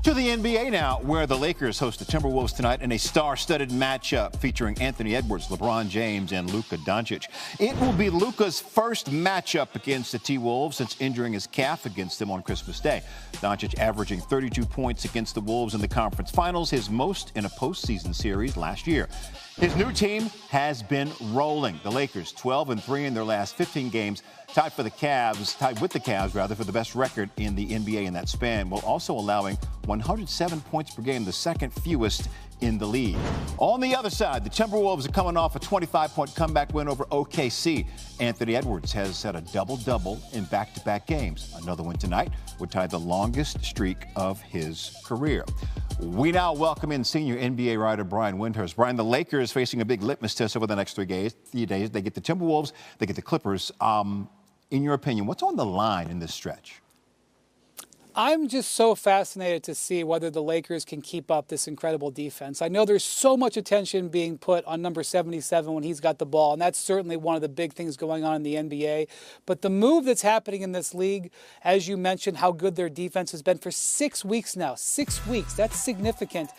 To the NBA now, where the Lakers host the Timberwolves tonight in a star-studded matchup featuring Anthony Edwards, LeBron James, and Luka Doncic. It will be Luka's first matchup against the T-Wolves since injuring his calf against them on Christmas Day. Doncic averaging 32 points against the Wolves in the conference finals, his most in a postseason series last year. His new team has been rolling. The Lakers 12-3 in their last 15 games, tied with the Cavs for the best record in the NBA in that span, while also allowing 107 points per game, the second fewest in the league. On the other side, the Timberwolves are coming off a 25-point comeback win over OKC. Anthony Edwards has set a double-double in back-to-back games. Another win tonight would tie the longest streak of his career. We now welcome in senior NBA writer Brian Windhorst. Brian, the Lakers facing a big litmus test over the next 3 days. They get the Timberwolves, they get the Clippers. In your opinion, what's on the line in this stretch? I'm just so fascinated to see whether the Lakers can keep up this incredible defense. I know there's so much attention being put on number 77 when he's got the ball, and that's certainly one of the big things going on in the NBA. But the move that's happening in this league, as you mentioned, how good their defense has been for 6 weeks now. 6 weeks, that's significant.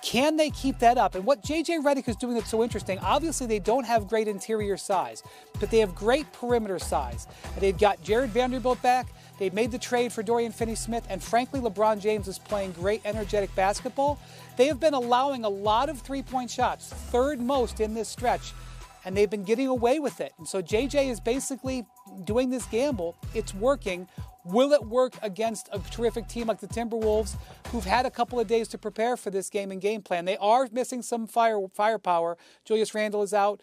Can they keep that up? And what J.J. Redick is doing that's so interesting, obviously they don't have great interior size, but they have great perimeter size. And they've got Jared Vanderbilt back. They made the trade for Dorian Finney-Smith, and frankly, LeBron James is playing great, energetic basketball. They have been allowing a lot of three-point shots, third most in this stretch, and they've been getting away with it. And so JJ is basically doing this gamble. It's working. Will it work against a terrific team like the Timberwolves, who've had a couple of days to prepare for this game and game plan? They are missing some firepower. Julius Randle is out.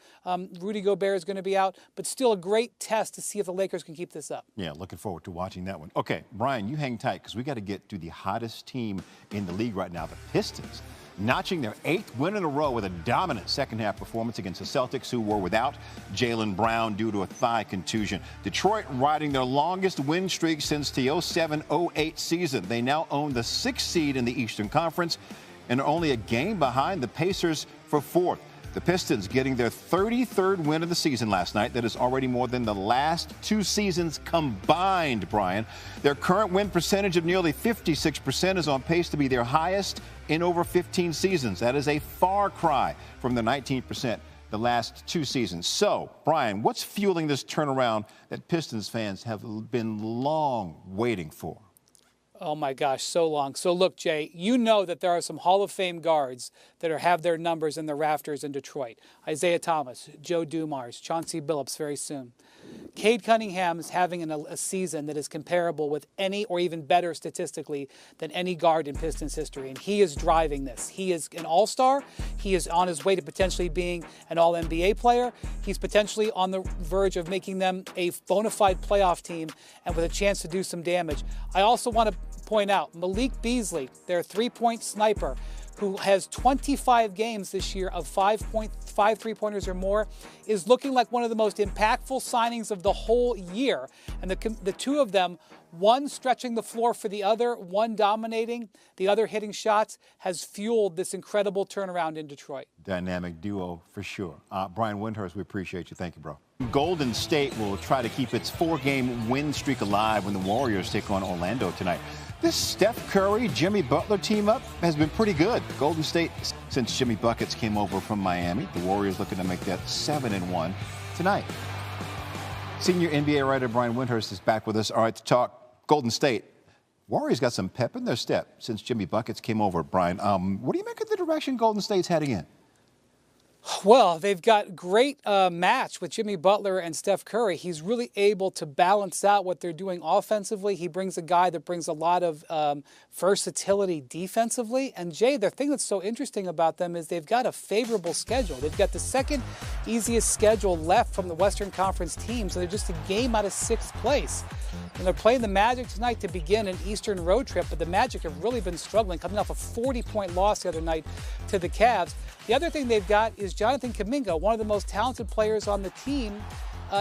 Rudy Gobert is going to be out. But still a great test to see if the Lakers can keep this up. Yeah, looking forward to watching that one. Okay, Brian, you hang tight because we got to get to the hottest team in the league right now, the Pistons. Notching their 8th win in a row with a dominant second-half performance against the Celtics, who were without Jaylen Brown due to a thigh contusion. Detroit riding their longest win streak since the 07-08 season. They now own the 6th seed in the Eastern Conference and are only a game behind the Pacers for 4th. The Pistons getting their 33rd win of the season last night. That is already more than the last 2 seasons combined, Brian. Their current win percentage of nearly 56% is on pace to be their highest in over 15 seasons. That is a far cry from the 19% the last 2 seasons. So, Brian, what's fueling this turnaround that Pistons fans have been long waiting for? Oh, my gosh, so long. So, look, Jay, you know that there are some Hall of Fame guards that have their numbers in the rafters in Detroit. Isaiah Thomas, Joe Dumars, Chauncey Billups very soon. Cade Cunningham is having a season that is comparable with any or even better statistically than any guard in Pistons history, and he is driving this. He is an all-star. He is on his way to potentially being an all-NBA player. He's potentially on the verge of making them a bona fide playoff team and with a chance to do some damage. I also want to point out Malik Beasley, their three-point sniper, who has 25 games this year of 5 three-pointers or more, is looking like one of the most impactful signings of the whole year. And the two of them, one stretching the floor for the other, one dominating, the other hitting shots, has fueled this incredible turnaround in Detroit. Dynamic duo for sure. Brian Windhorst, we appreciate you. Thank you, bro. Golden State will try to keep its 4-game win streak alive when the Warriors take on Orlando tonight. This Steph Curry, Jimmy Butler team-up has been pretty good. Golden State, since Jimmy Buckets came over from Miami, the Warriors looking to make that 7-1 tonight. Senior NBA writer Brian Windhorst is back with us. All right, to talk Golden State. Warriors got some pep in their step since Jimmy Buckets came over, Brian. What do you make of the direction Golden State's heading in? Well, they've got great match with Jimmy Butler and Steph Curry. He's really able to balance out what they're doing offensively. He brings a guy that brings a lot of versatility defensively. And, Jay, the thing that's so interesting about them is they've got a favorable schedule. They've got the second easiest schedule left from the Western Conference team, so they're just a game out of 6th place. And they're playing the Magic tonight to begin an Eastern road trip, but the Magic have really been struggling, coming off a 40-point loss the other night to the Cavs. The other thing they've got is Jonathan Kuminga, one of the most talented players on the team.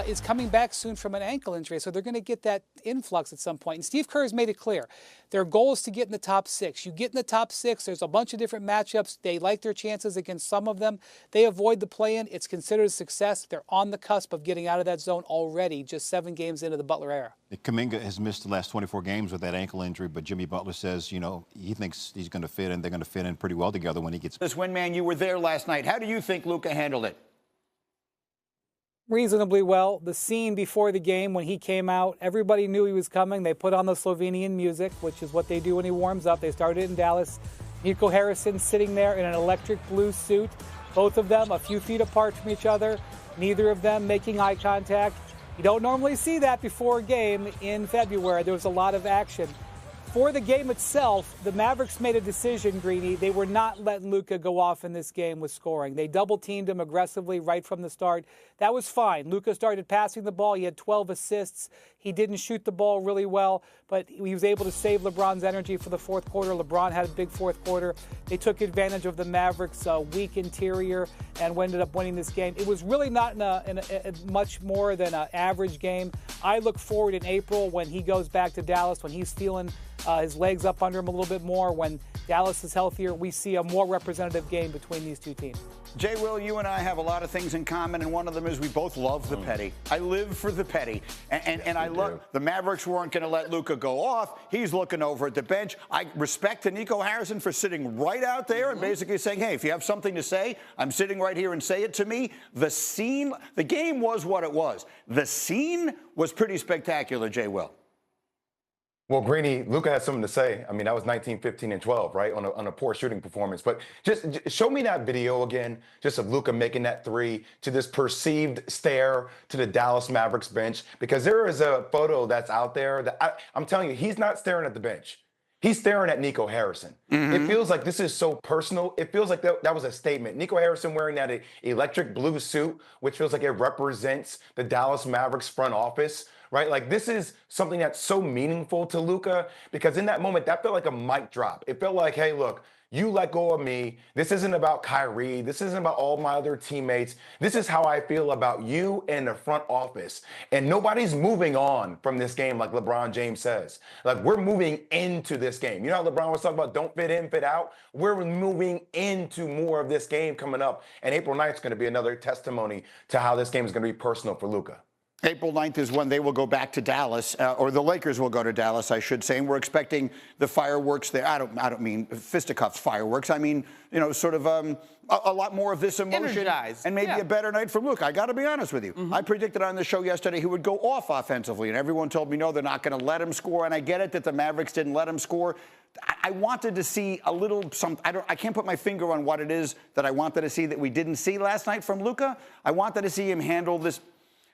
is coming back soon from an ankle injury, so they're going to get that influx at some point. And Steve Kerr has made it clear. Their goal is to get in the top 6. You get in the top 6, there's a bunch of different matchups. They like their chances against some of them. They avoid the play-in. It's considered a success. They're on the cusp of getting out of that zone already, just 7 games into the Butler era. Kuminga has missed the last 24 games with that ankle injury, but Jimmy Butler says, you know, he thinks he's going to fit in. They're going to fit in pretty well together when he gets. This win, man, you were there last night. How do you think Luka handled it? Reasonably well. The scene before the game when he came out, everybody knew he was coming. They put on the Slovenian music, which is what they do when he warms up. They started in Dallas. Nico Harrison sitting there in an electric blue suit, both of them a few feet apart from each other, neither of them making eye contact. You don't normally see that before a game in February. There was a lot of action. For the game itself, the Mavericks made a decision, Greeny. They were not letting Luka go off in this game with scoring. They double-teamed him aggressively right from the start. That was fine. Luka started passing the ball. He had 12 assists. He didn't shoot the ball really well, but he was able to save LeBron's energy for the fourth quarter. LeBron had a big fourth quarter. They took advantage of the Mavericks' weak interior and ended up winning this game. It was really not in a much more than an average game. I look forward in April when he goes back to Dallas, when he's feeling his legs up under him a little bit more. When Dallas is healthier, we see a more representative game between these two teams. Jay, Will, you and I have a lot of things in common, and one of them is we both love the petty. I live for the petty. And I love the Mavericks weren't going to let Luka go off. He's looking over at the bench. I respect to Nico Harrison for sitting right out there and basically saying, hey, if you have something to say, I'm sitting right here and say it to me. The game was what it was. The scene was pretty spectacular, Jay, Will. Well, Greeny, Luka has something to say. I mean, that was 19, 15, and 12, right, on a poor shooting performance. But just show me that video again, just of Luka making that 3 to this perceived stare to the Dallas Mavericks bench, because there is a photo that's out there that I'm telling you, he's not staring at the bench. He's staring at Nico Harrison. It feels like this is so personal. It feels like that was a statement. Nico Harrison wearing that electric blue suit, which feels like it represents the Dallas Mavericks front office. Right? Like, this is something that's so meaningful to Luka, because in that moment, that felt like a mic drop. It felt like, hey, look, you let go of me. This isn't about Kyrie. This isn't about all my other teammates. This is how I feel about you and the front office. And nobody's moving on from this game, like LeBron James says. Like, we're moving into this game. You know how LeBron was talking about don't fit in, fit out? We're moving into more of this game coming up. And April 9th is going to be another testimony to how this game is going to be personal for Luka. April 9th is when they will go back to Dallas, or the Lakers will go to Dallas, I should say, and we're expecting the fireworks there. I don't mean fisticuffs fireworks. I mean, you know, sort of a lot more of this emotion. Energized. And maybe a better night for Luka. I got to be honest with you. I predicted on the show yesterday he would go off offensively, and everyone told me, no, they're not going to let him score. And I get it that the Mavericks didn't let him score. I wanted to see a little I can't put my finger on what it is that I wanted to see that we didn't see last night from Luka. I wanted to see him handle this.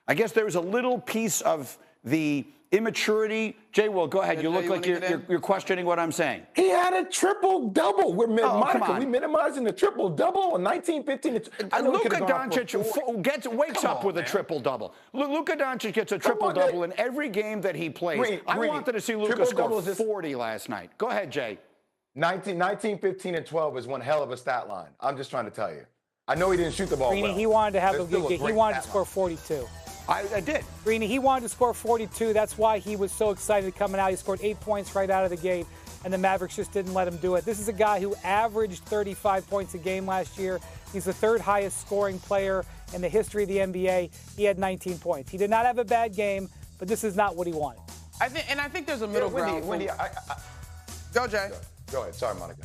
I guess there was a little piece of the immaturity. Jay, well, go ahead. You look like you're questioning what I'm saying. He had a triple-double. We're minimizing the triple-double in 19, 15. Luka Doncic wakes up with a triple-double. Luka Doncic gets a triple-double in every game that he plays. I wanted to see Luka score 40 last night. Go ahead, Jay. 19, 15, and 12 is one hell of a stat line. I'm just trying to tell you. I know he didn't shoot the ball well. He wanted to have a good game. He wanted to score 42. I did. Greeny, he wanted to score 42. That's why he was so excited coming out. He scored 8 points right out of the gate, and the Mavericks just didn't let him do it. This is a guy who averaged 35 points a game last year. He's the 3rd highest scoring player in the history of the NBA. He had 19 points. He did not have a bad game, but this is not what he wanted. I think there's a middle ground. Wendy, go, Jay. Go ahead. Sorry, Monica.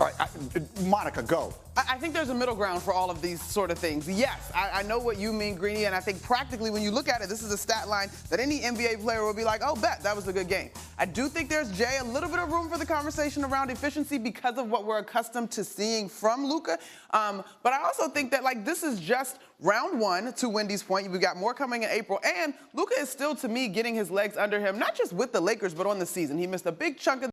All right, Monica, go. I think there's a middle ground for all of these sort of things. Yes, I know what you mean, Greeny, and I think practically when you look at it, this is a stat line that any NBA player will be like, oh, bet, that was a good game. I do think there's, Jay, a little bit of room for the conversation around efficiency because of what we're accustomed to seeing from Luka. But I also think that, like, this is just round 1, to Wendy's point. We've got more coming in April, and Luka is still, to me, getting his legs under him, not just with the Lakers, but on the season. He missed a big chunk of